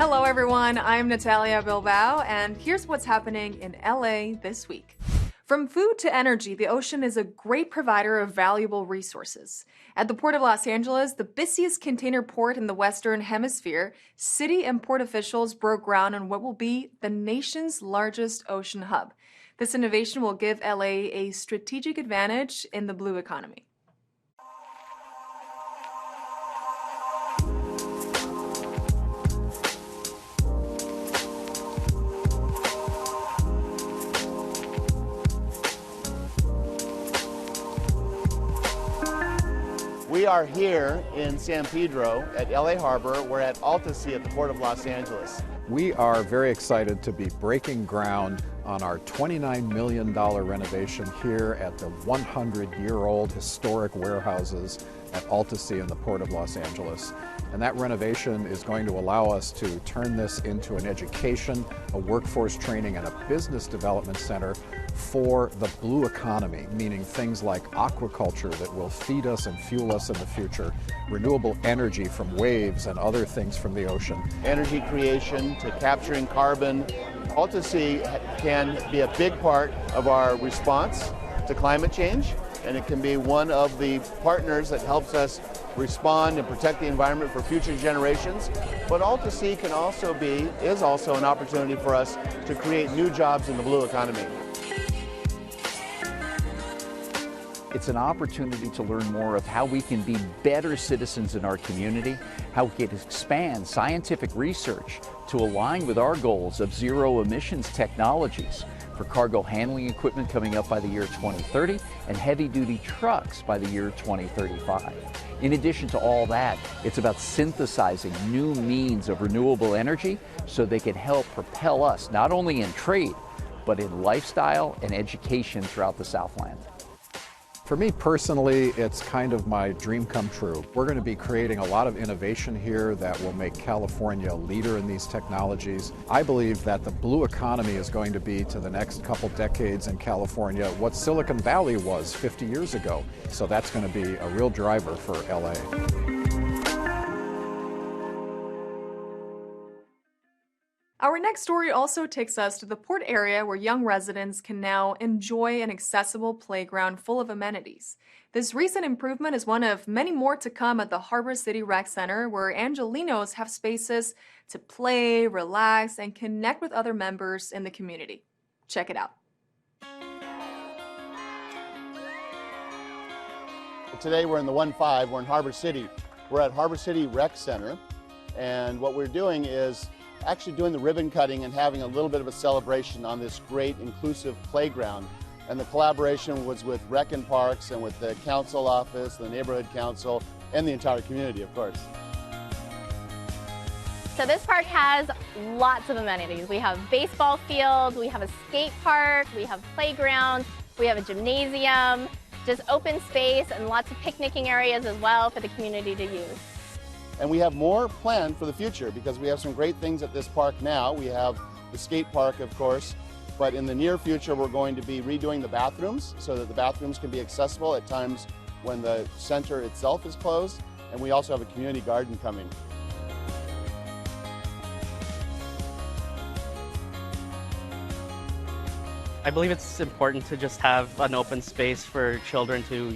Hello everyone, I'm Natalia Bilbao, and here's what's happening in LA this week. From food to energy, the ocean is a great provider of valuable resources. At the Port of Los Angeles, the busiest container port in the Western Hemisphere, city and port officials broke ground on what will be the nation's largest ocean hub. This innovation will give LA a strategic advantage in the blue economy. We are here in San Pedro at LA Harbor. We're at Altasea at the Port of Los Angeles. We are very excited to be breaking ground on our $29 million renovation here at the 100-year-old historic warehouses at Altasea in the Port of Los Angeles. And that renovation is going to allow us to turn this into an education, a workforce training, and a business development center for the blue economy, meaning things like aquaculture that will feed us and fuel us in the future, renewable energy from waves and other things from the ocean. Energy creation to capturing carbon. Altasea can be a big part of our response to climate change, and it can be one of the partners that helps us respond and protect the environment for future generations. But Altasea is also an opportunity for us to create new jobs in the blue economy. It's an opportunity to learn more of how we can be better citizens in our community, how we can expand scientific research to align with our goals of zero emissions technologies for cargo handling equipment coming up by the year 2030 and heavy-duty trucks by the year 2035. In addition to all that, it's about synthesizing new means of renewable energy so they can help propel us not only in trade, but in lifestyle and education throughout the Southland. For me personally, it's kind of my dream come true. We're going to be creating a lot of innovation here that will make California a leader in these technologies. I believe that the blue economy is going to be, to the next couple decades in California, what Silicon Valley was 50 years ago. So that's going to be a real driver for LA. Our next story also takes us to the port area where young residents can now enjoy an accessible playground full of amenities. This recent improvement is one of many more to come at the Harbor City Rec Center, where Angelinos have spaces to play, relax, and connect with other members in the community. Check it out. Today we're in the 1-5, we're in Harbor City. We're at Harbor City Rec Center, and what we're doing is actually doing the ribbon cutting and having a little bit of a celebration on this great inclusive playground. And the collaboration was with Rec and Parks and with the council office, the neighborhood council, and the entire community, of course. So this park has lots of amenities. We have baseball fields, we have a skate park, we have playgrounds, we have a gymnasium, just open space and lots of picnicking areas as well for the community to use. And we have more planned for the future because we have some great things at this park now. We have the skate park, of course, but in the near future we're going to be redoing the bathrooms so that the bathrooms can be accessible at times when the center itself is closed. And we also have a community garden coming. I believe it's important to just have an open space for children to,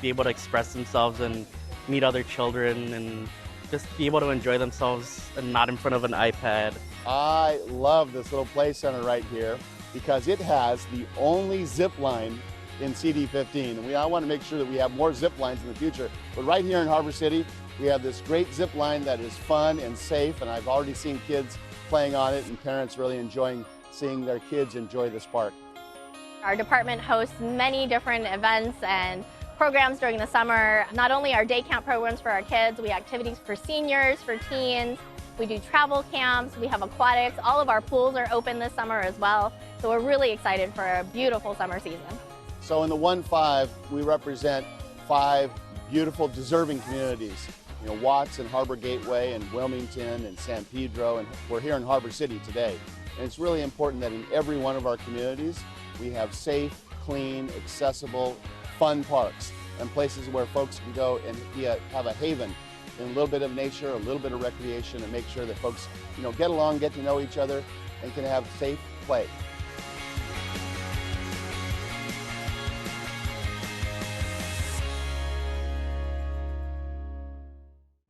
be able to express themselves and meet other children and just be able to enjoy themselves and not in front of an iPad. I love this little play center right here because it has the only zip line in CD15. And I want to make sure that we have more zip lines in the future. But right here in Harbor City, we have this great zip line that is fun and safe, and I've already seen kids playing on it and parents really enjoying seeing their kids enjoy this park. Our department hosts many different events and programs during the summer. Not only our day camp programs for our kids, we have activities for seniors, for teens. We do travel camps, we have aquatics. All of our pools are open this summer as well. So we're really excited for a beautiful summer season. So in the 1-5, we represent 5 beautiful, deserving communities. Watts and Harbor Gateway and Wilmington and San Pedro, and we're here in Harbor City today. And it's really important that in every one of our communities, we have safe, clean, accessible, fun parks and places where folks can go and have a haven in a little bit of nature, a little bit of recreation, and make sure that folks, get along, get to know each other, and can have safe play.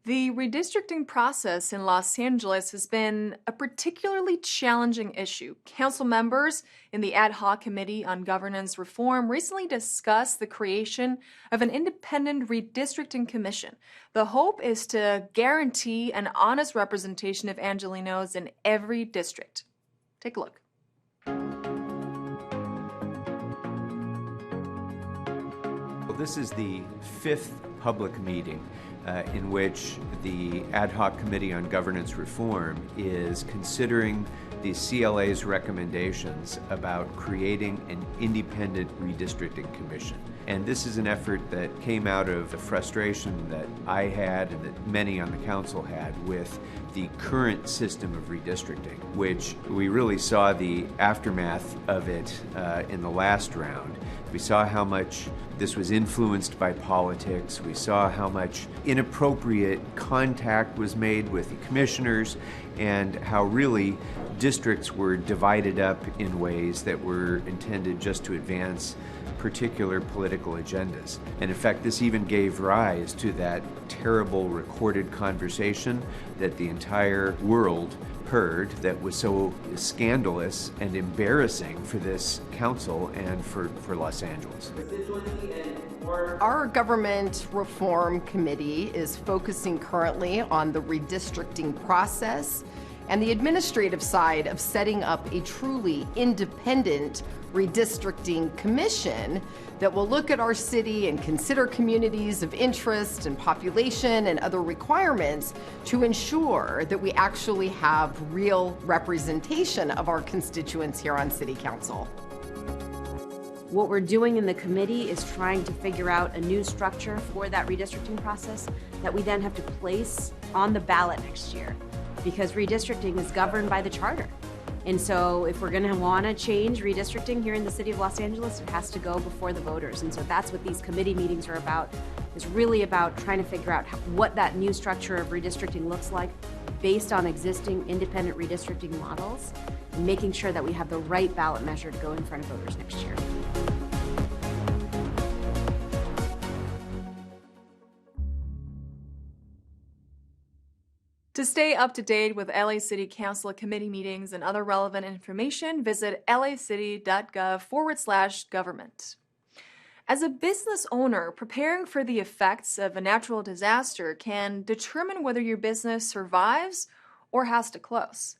The redistricting process in Los Angeles has been a particularly challenging issue. Council members in the Ad Hoc Committee on Governance Reform recently discussed the creation of an independent redistricting commission. The hope is to guarantee an honest representation of Angelenos in every district. Take a look. Well, this is the 5th public meeting in which the Ad Hoc Committee on Governance Reform is considering the CLA's recommendations about creating an independent redistricting commission. And this is an effort that came out of the frustration that I had and that many on the council had with the current system of redistricting, which we really saw the aftermath of it in the last round. We saw how much this was influenced by politics. We saw how much inappropriate contact was made with the commissioners and how really districts were divided up in ways that were intended just to advance particular political agendas. And in fact, this even gave rise to that terrible recorded conversation that the entire world heard that was so scandalous and embarrassing for this council and for Los Angeles. Our government reform committee is focusing currently on the redistricting process and the administrative side of setting up a truly independent redistricting commission that will look at our city and consider communities of interest and population and other requirements to ensure that we actually have real representation of our constituents here on City Council. What we're doing in the committee is trying to figure out a new structure for that redistricting process that we then have to place on the ballot next year, because redistricting is governed by the charter. And so if we're gonna wanna change redistricting here in the city of Los Angeles, it has to go before the voters. And so that's what these committee meetings are about, is really about trying to figure out what that new structure of redistricting looks like based on existing independent redistricting models, and making sure that we have the right ballot measure to go in front of voters next year. To stay up to date with LA City Council committee meetings and other relevant information, visit lacity.gov/government. As a business owner, preparing for the effects of a natural disaster can determine whether your business survives or has to close.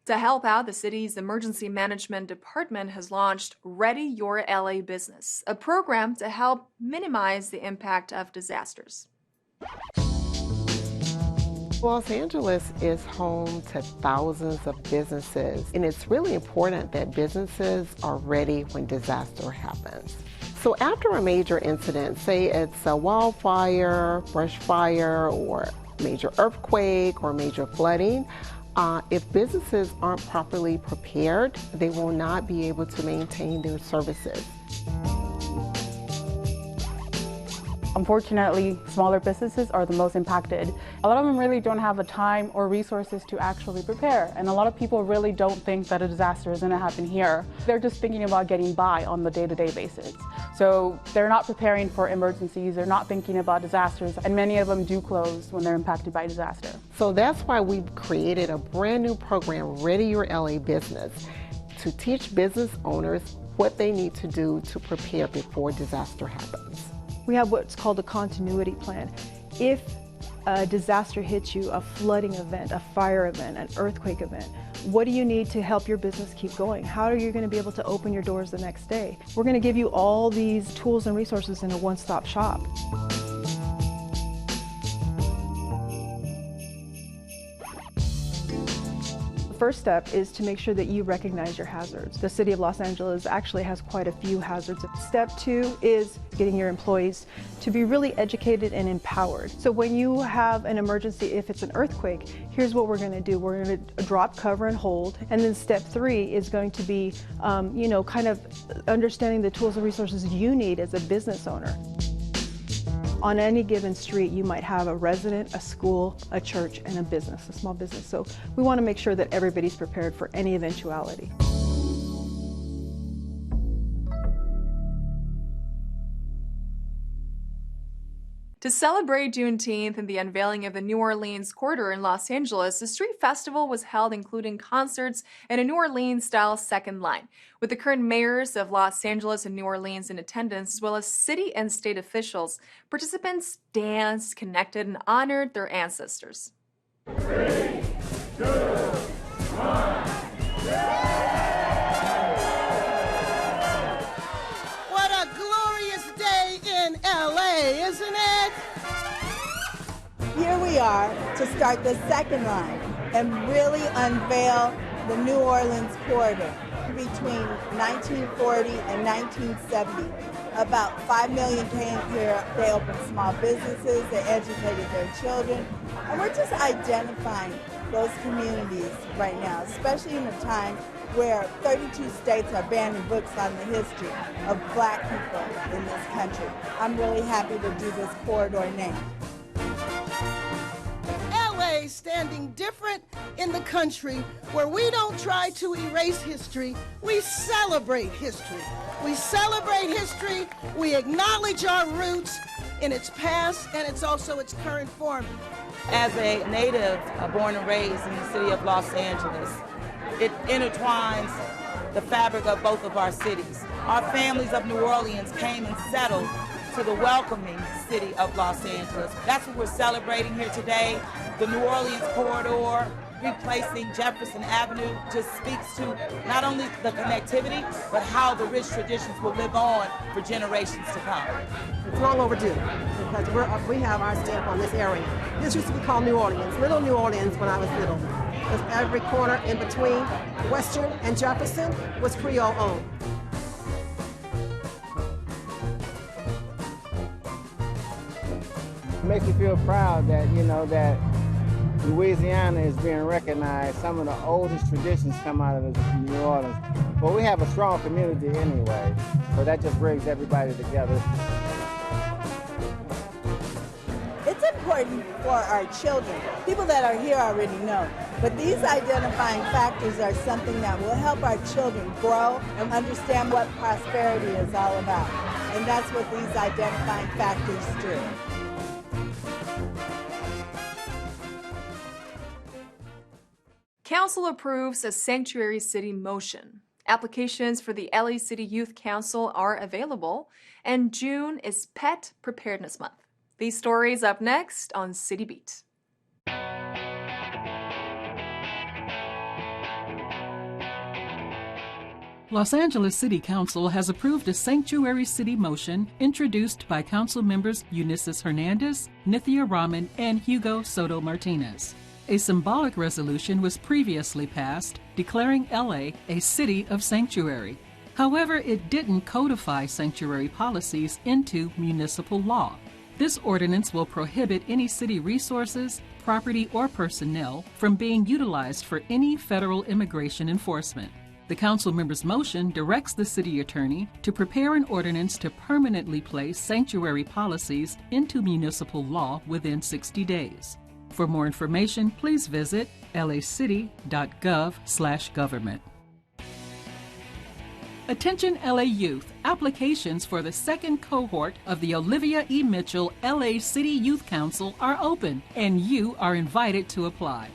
To help out, the city's emergency management department has launched Ready Your LA Business, a program to help minimize the impact of disasters. Los Angeles is home to thousands of businesses, and it's really important that businesses are ready when disaster happens. So after a major incident, say it's a wildfire, brush fire, or major earthquake or major flooding, if businesses aren't properly prepared, they will not be able to maintain their services. Unfortunately, smaller businesses are the most impacted. A lot of them really don't have the time or resources to actually prepare, and a lot of people really don't think that a disaster is going to happen here. They're just thinking about getting by on the day-to-day basis. So they're not preparing for emergencies, they're not thinking about disasters, and many of them do close when they're impacted by disaster. So that's why we've created a brand new program, Ready Your LA Business, to teach business owners what they need to do to prepare before disaster happens. We have what's called a continuity plan. If a disaster hits you, a flooding event, a fire event, an earthquake event, what do you need to help your business keep going? How are you going to be able to open your doors the next day? We're going to give you all these tools and resources in a one-stop shop. First step is to make sure that you recognize your hazards. The city of Los Angeles actually has quite a few hazards. Step 2 is getting your employees to be really educated and empowered. So when you have an emergency, if it's an earthquake, here's what we're going to do. We're going to drop, cover, and hold. And then step 3 is going to be, kind of understanding the tools and resources you need as a business owner. On any given street, you might have a resident, a school, a church, and a business, a small business. So we want to make sure that everybody's prepared for any eventuality. To celebrate Juneteenth and the unveiling of the New Orleans Corridor in Los Angeles, the street festival was held, including concerts and a New Orleans-style second line, with the current mayors of Los Angeles and New Orleans in attendance, as well as city and state officials. Participants danced, connected, and honored their ancestors. 3, 2, 1. What a glorious day in LA, isn't it? Here we are to start the second line and really unveil the New Orleans corridor. Between 1940 and 1970, about 5 million came here. They opened small businesses, they educated their children, and we're just identifying those communities right now, especially in a time where 32 states are banning books on the history of Black people in this country. I'm really happy to do this corridor now. LA standing different in the country where we don't try to erase history, we celebrate history. We celebrate history, we acknowledge our roots in its past and it's also its current form. As a native born and raised in the city of Los Angeles, it intertwines the fabric of both of our cities. Our families of New Orleans came and settled to the welcoming city of Los Angeles. That's what we're celebrating here today. The New Orleans corridor, replacing Jefferson Avenue, just speaks to not only the connectivity, but how the rich traditions will live on for generations to come. It's long overdue because we have our stamp on this area. This used to be called New Orleans, Little New Orleans when I was little. Because every corner in between Western and Jefferson was Creole owned. It makes me feel proud that, that Louisiana is being recognized. Some of the oldest traditions come out of New Orleans. But we have a strong community anyway, so that just brings everybody together. It's important for our children. People that are here already know. But these identifying factors are something that will help our children grow and understand what prosperity is all about. And that's what these identifying factors do. Council approves a sanctuary city motion. Applications for the LA City Youth Council are available, and June is Pet Preparedness Month. These stories up next on City Beat. Los Angeles City Council has approved a sanctuary city motion introduced by council members Eunices Hernandez, Nithya Raman, and Hugo Soto Martinez. A symbolic resolution was previously passed declaring LA a city of sanctuary. However, it didn't codify sanctuary policies into municipal law. This ordinance will prohibit any city resources, property, or personnel from being utilized for any federal immigration enforcement. The council member's motion directs the city attorney to prepare an ordinance to permanently place sanctuary policies into municipal law within 60 days. For more information, please visit lacity.gov/government. Attention LA youth, applications for the second cohort of the Olivia E. Mitchell LA City Youth Council are open, and you are invited to apply.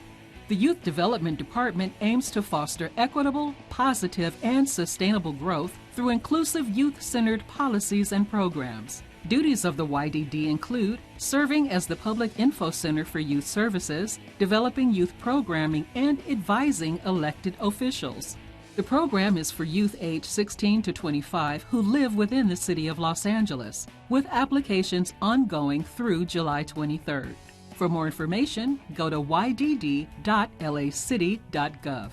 The Youth Development Department aims to foster equitable, positive, and sustainable growth through inclusive youth-centered policies and programs. Duties of the YDD include serving as the Public Info Center for Youth Services, developing youth programming, and advising elected officials. The program is for youth aged 16 to 25 who live within the city of Los Angeles, with applications ongoing through July 23rd. For more information, go to ydd.lacity.gov.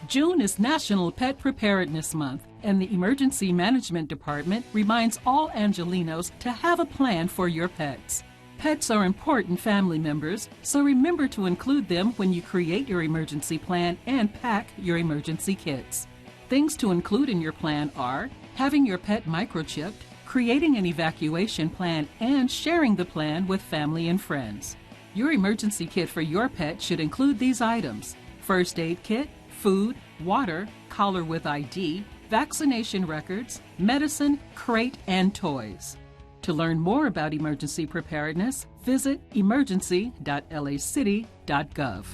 June is National Pet Preparedness Month, and the Emergency Management Department reminds all Angelenos to have a plan for your pets. Pets are important family members, so remember to include them when you create your emergency plan and pack your emergency kits. Things to include in your plan are having your pet microchipped, creating an evacuation plan, and sharing the plan with family and friends. Your emergency kit for your pet should include these items: first aid kit, food, water, collar with ID, vaccination records, medicine, crate, and toys. To learn more about emergency preparedness, visit emergency.lacity.gov.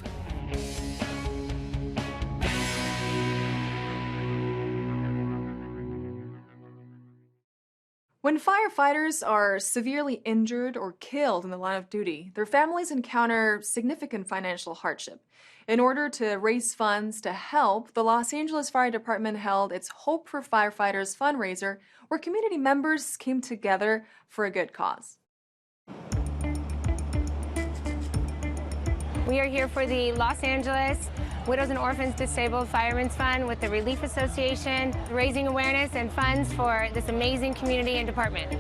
When firefighters are severely injured or killed in the line of duty, their families encounter significant financial hardship. In order to raise funds to help, the Los Angeles Fire Department held its Hope for Firefighters fundraiser, where community members came together for a good cause. We are here for the Los Angeles Widows and Orphans Disabled Firemen's Fund with the Relief Association, raising awareness and funds for this amazing community and department.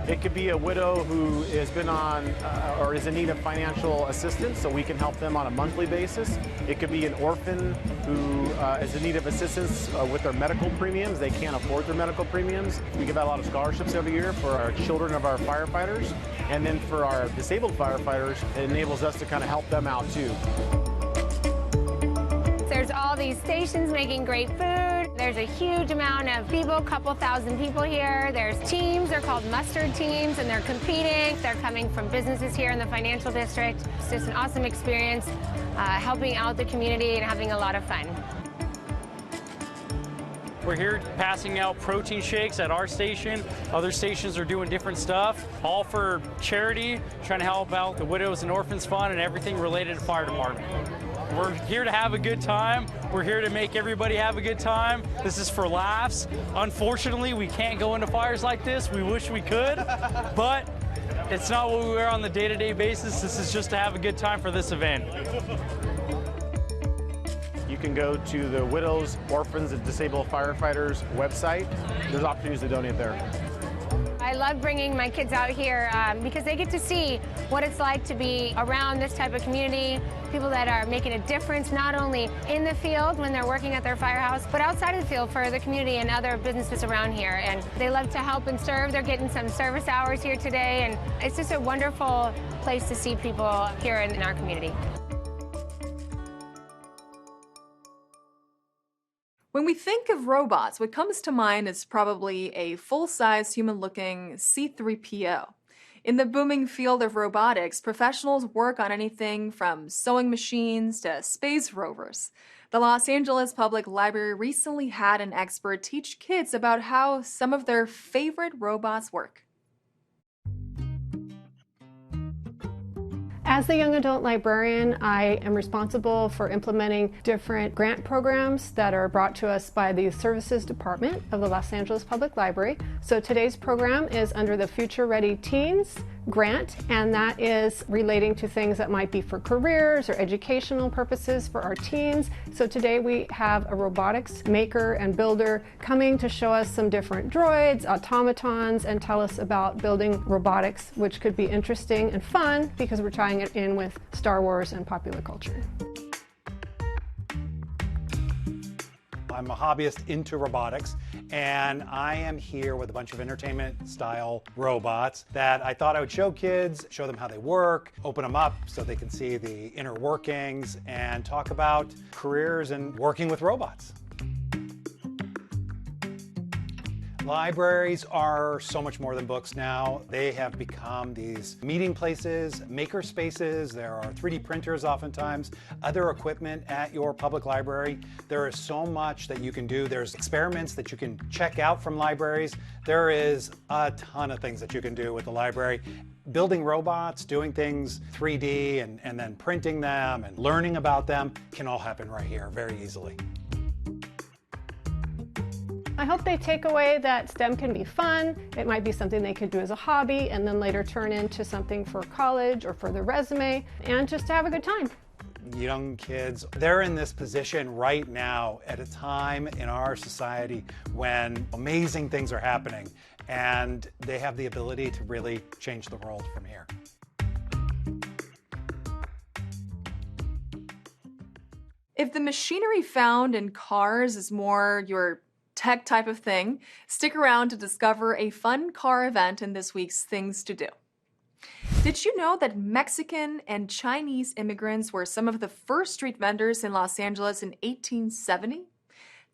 It could be a widow who has been on or is in need of financial assistance, so we can help them on a monthly basis. It could be an orphan who is in need of assistance with their medical premiums. They can't afford their medical premiums. We give out a lot of scholarships every year for our children of our firefighters. And then for our disabled firefighters, it enables us to kind of help them out too. There's all these stations making great food. There's a huge amount of people, a couple thousand people here. There's teams, they're called mustard teams, and they're competing. They're coming from businesses here in the financial district. It's just an awesome experience, helping out the community and having a lot of fun. We're here passing out protein shakes at our station. Other stations are doing different stuff, all for charity, trying to help out the Widows and Orphans Fund and everything related to fire department. We're here to have a good time. We're here to make everybody have a good time. This is for laughs. Unfortunately, we can't go into fires like this. We wish we could, but it's not what we wear on the day-to-day basis. This is just to have a good time for this event. You can go to the Widows, Orphans, and Disabled Firefighters website. There's opportunities to donate there. I love bringing my kids out here because they get to see what it's like to be around this type of community, people that are making a difference not only in the field when they're working at their firehouse, but outside of the field for the community and other businesses around here. And they love to help and serve. They're getting some service hours here today, and it's just a wonderful place to see people here in our community. When we think of robots, what comes to mind is probably a full-size human-looking C-3PO. In the booming field of robotics, professionals work on anything from sewing machines to space rovers. The Los Angeles Public Library recently had an expert teach kids about how some of their favorite robots work. As the young adult librarian, I am responsible for implementing different grant programs that are brought to us by the Services Department of the Los Angeles Public Library. So today's program is under the Future Ready Teens grant, and that is relating to things that might be for careers or educational purposes for our teens. So today we have a robotics maker and builder coming to show us some different droids, automatons, and tell us about building robotics, which could be interesting and fun because we're tying it in with Star Wars and popular culture. I'm a hobbyist into robotics, and I am here with a bunch of entertainment-style robots that I thought I would show kids, show them how they work, open them up so they can see the inner workings, and talk about careers and working with robots. Libraries are so much more than books now. They have become these meeting places, maker spaces. There are 3D printers oftentimes, other equipment at your public library. There is so much that you can do. There's experiments that you can check out from libraries. There is a ton of things that you can do with the library. Building robots, doing things 3D and then printing them and learning about them can all happen right here very easily. I hope they take away that STEM can be fun. It might be something they could do as a hobby and then later turn into something for college or for their resume, and just to have a good time. Young kids, they're in this position right now at a time in our society when amazing things are happening, and they have the ability to really change the world from here. If the machinery found in cars is more your tech type of thing. Stick around to discover a fun car event in this week's Things to Do. Did you know that Mexican and Chinese immigrants were some of the first street vendors in Los Angeles in 1870?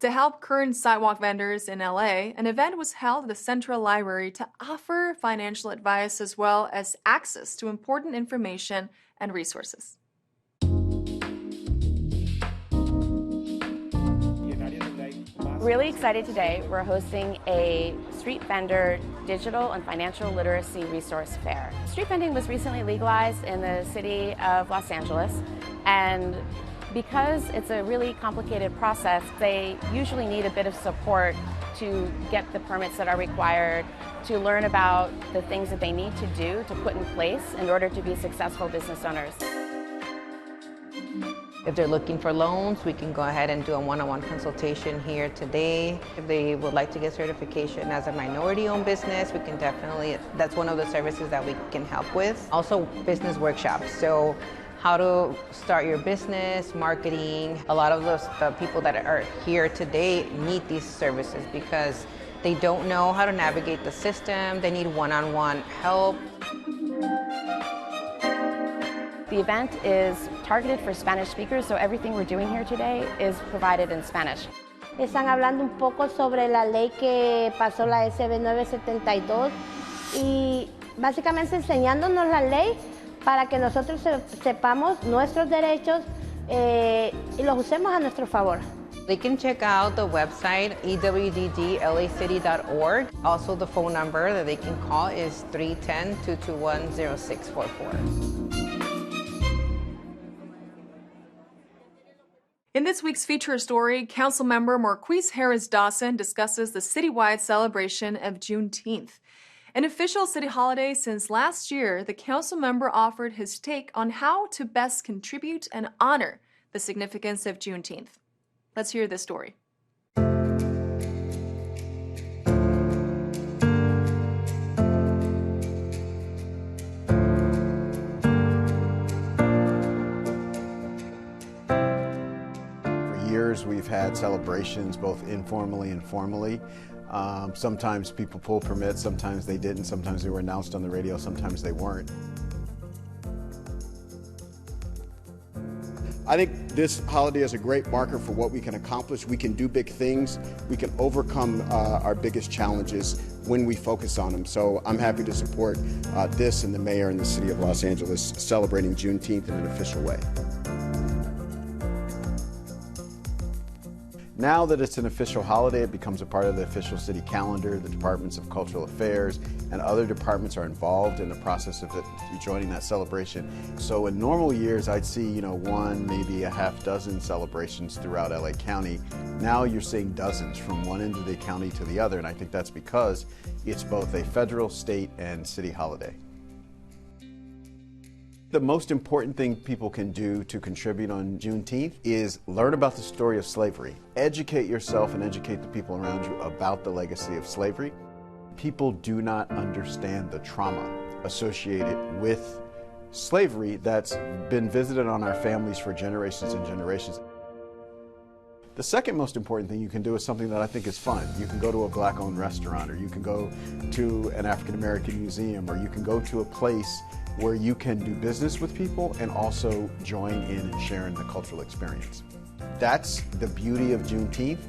To help current sidewalk vendors in LA, an event was held at the Central Library to offer financial advice as well as access to important information and resources. Really excited today. We're hosting a street vendor digital and financial literacy resource fair. Street vending was recently legalized in the city of Los Angeles, and because it's a really complicated process, they usually need a bit of support to get the permits that are required, to learn about the things that they need to do to put in place in order to be successful business owners. If they're looking for loans, we can go ahead and do a one-on-one consultation here today. If they would like to get certification as a minority-owned business, we can definitely, that's one of the services that we can help with. Also, business workshops. So how to start your business, marketing. A lot of the people that are here today need these services because they don't know how to navigate the system. They need one-on-one help. The event is targeted for Spanish speakers, so everything we're doing here today is provided in Spanish. Están hablando un poco sobre la ley que pasó, la SB 972, y básicamente enseñándonos la ley para que nosotros sepamos nuestros derechos y los usemos a nuestro favor. They can check out the website ewddlacity.org. Also, the phone number that they can call is 310-221-0644. In this week's feature story, Councilmember Marquise Harris Dawson discusses the citywide celebration of Juneteenth. An official city holiday since last year, the council member offered his take on how to best contribute and honor the significance of Juneteenth. Let's hear this story. We've had celebrations both informally and formally. Sometimes people pull permits, sometimes they didn't, sometimes they were announced on the radio, sometimes they weren't. I think this holiday is a great marker for what we can accomplish. We can do big things. We can overcome our biggest challenges when we focus on them. So I'm happy to support this and the mayor and the city of Los Angeles celebrating Juneteenth in an official way. Now that it's an official holiday, it becomes a part of the official city calendar. The departments of cultural affairs and other departments are involved in the process of joining that celebration. So in normal years, I'd see, one, maybe a half dozen celebrations throughout LA County. Now you're seeing dozens from one end of the county to the other, and I think that's because it's both a federal, state, and city holiday. The most important thing people can do to contribute on Juneteenth is learn about the story of slavery. Educate yourself and educate the people around you about the legacy of slavery. People do not understand the trauma associated with slavery that's been visited on our families for generations and generations. The second most important thing you can do is something that I think is fun. You can go to a Black-owned restaurant, or you can go to an African-American museum, or you can go to a place where you can do business with people and also join in and share in the cultural experience. That's the beauty of Juneteenth,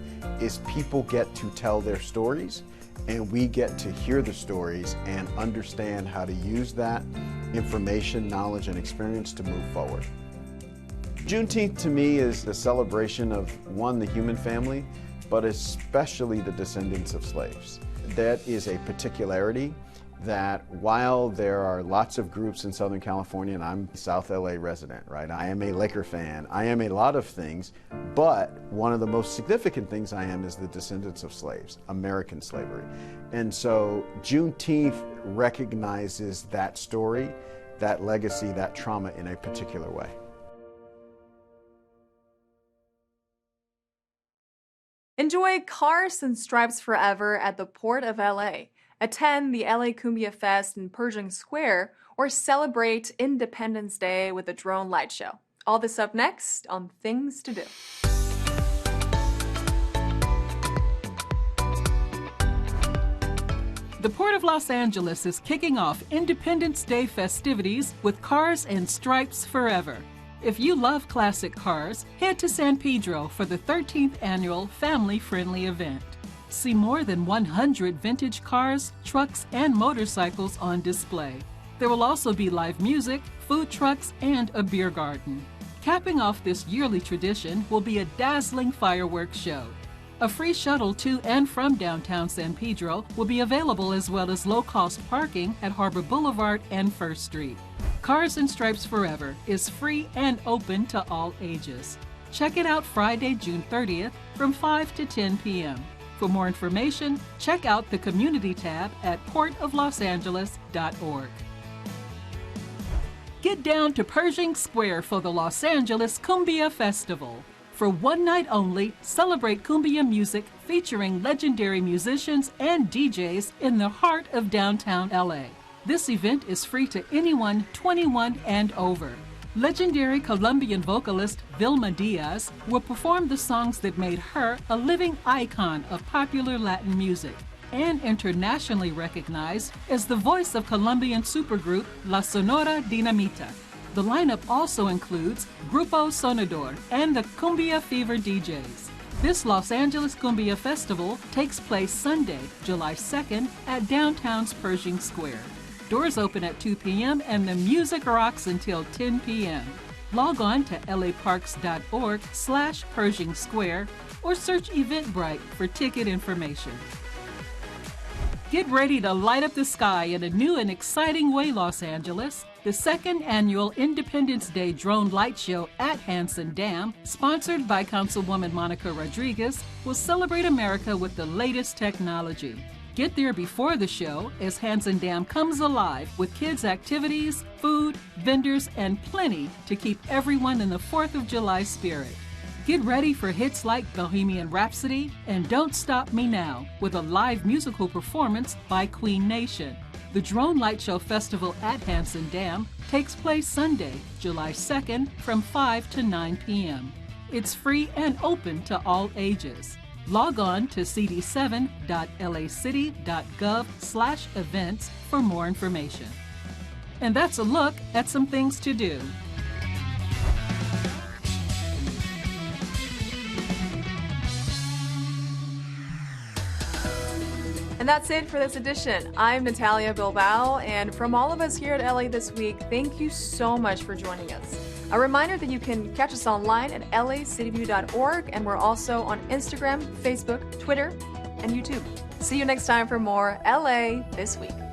is people get to tell their stories, and we get to hear the stories and understand how to use that information, knowledge, and experience to move forward. Juneteenth to me is the celebration of, one, the human family, but especially the descendants of slaves. That is a particularity that while there are lots of groups in Southern California, and I'm a South LA resident, right? I am a Laker fan, I am a lot of things, but one of the most significant things I am is the descendants of slaves, American slavery. And so Juneteenth recognizes that story, that legacy, that trauma in a particular way. Enjoy Cars and Stripes Forever at the Port of LA. Attend the LA Cumbia Fest in Pershing Square, or celebrate Independence Day with a drone light show. All this up next on Things to Do. The Port of Los Angeles is kicking off Independence Day festivities with Cars and Stripes Forever. If you love classic cars, head to San Pedro for the 13th annual family-friendly event. See more than 100 vintage cars, trucks, and motorcycles on display. There will also be live music, food trucks, and a beer garden. Capping off this yearly tradition will be a dazzling fireworks show. A free shuttle to and from downtown San Pedro will be available, as well as low-cost parking at Harbor Boulevard and First Street. Cars and Stripes Forever is free and open to all ages. Check it out Friday, June 30th from 5 to 10 p.m. For more information, check out the Community tab at portoflosangeles.org. Get down to Pershing Square for the Los Angeles Cumbia Festival. For one night only, celebrate cumbia music featuring legendary musicians and DJs in the heart of downtown LA. This event is free to anyone 21 and over. Legendary Colombian vocalist Vilma Diaz will perform the songs that made her a living icon of popular Latin music and internationally recognized as the voice of Colombian supergroup La Sonora Dinamita. The lineup also includes Grupo Sonador and the Cumbia Fever DJs. This Los Angeles Cumbia Festival takes place Sunday, July 2nd at downtown's Pershing Square. Doors open at 2 p.m. and the music rocks until 10 p.m. Log on to laparks.org/Pershing Square or search Eventbrite for ticket information. Get ready to light up the sky in a new and exciting way, Los Angeles. The second annual Independence Day Drone Light Show at Hansen Dam, sponsored by Councilwoman Monica Rodriguez, will celebrate America with the latest technology. Get there before the show as Hansen Dam comes alive with kids' activities, food, vendors, and plenty to keep everyone in the 4th of July spirit. Get ready for hits like Bohemian Rhapsody and Don't Stop Me Now with a live musical performance by Queen Nation. The Drone Light Show Festival at Hansen Dam takes place Sunday, July 2nd from 5 to 9 p.m. It's free and open to all ages. Log on to cd7.lacity.gov/events for more information. And that's a look at some things to do. And that's it for this edition. I'm Natalia Bilbao, and from all of us here at LA This Week, thank you so much for joining us. A reminder that you can catch us online at lacityview.org, and we're also on Instagram, Facebook, Twitter, and YouTube. See you next time for more LA This Week.